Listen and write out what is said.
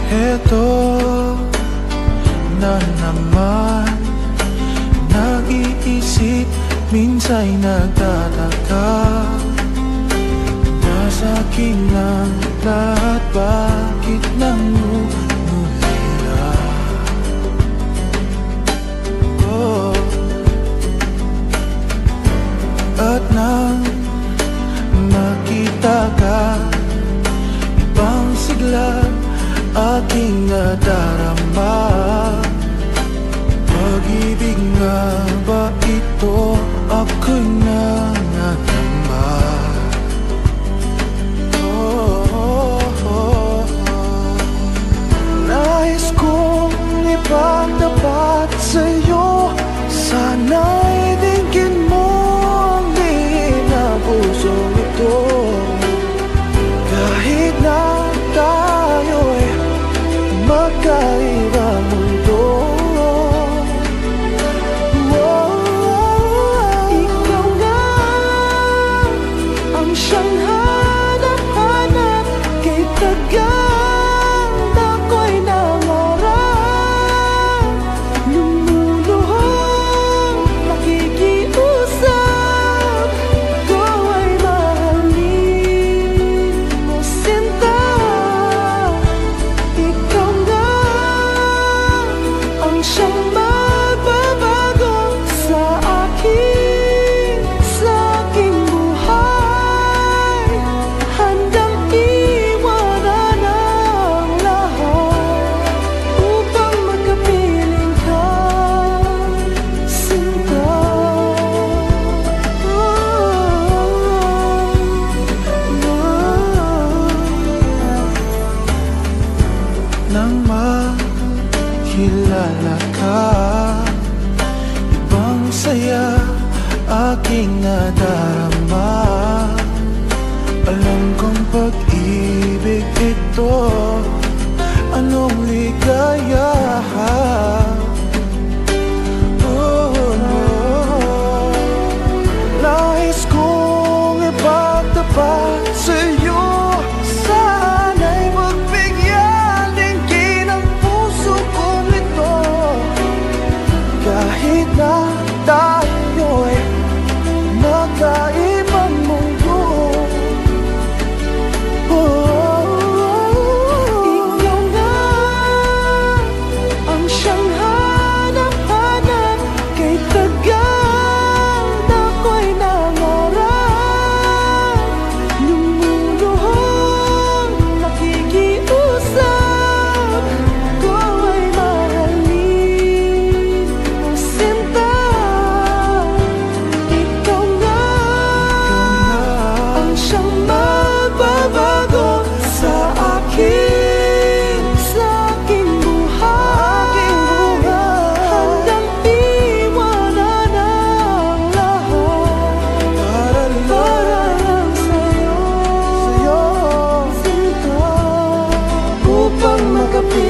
Heto na naman, nag-iisip, minsa'y nagtataka. Nasa akin ang lahat, bakit nangungulila? Oh. At nang makita ka, ibang sigla aking nadarama. Pag-ibig nga ba ito, ako'y nanganamba. Nais kong ipagtapat sa'yo, sana'y dinggin mo ang lihim na pusong ito. Kahit na tayo'y magkaibang mundo, ikaw nga ang siyang hanap-hanap, kay tagang ako'y nangarap. Lumuluhang nakikiusap, ko ay mahalin mo sinta. Ikaw nga ang siyang magbabago sa aking buhay. Handang iwanan ang lahat upang magkapiling ka, sinta. Nang makilala ka, ibang saya aking nadarama. Alam kong pag-ibig ito, anong ligaya. Oh, no. Nais kong ipagtapat sa'yo, sana'y magbigyan dinggin ang puso kong ito. Kahit na tayo'y magkaibang mundo, ikaw nga ang siyang hanap-hanap, kay tagang ako'y nangarap. Lumuluhang nakikiusap, ko ay mahalin mo sinta. Ikaw nga ang siyang magbabago sa aking buhay. Handang iwanan ang lahat para lang sa'yo, sinta. Upang makapiling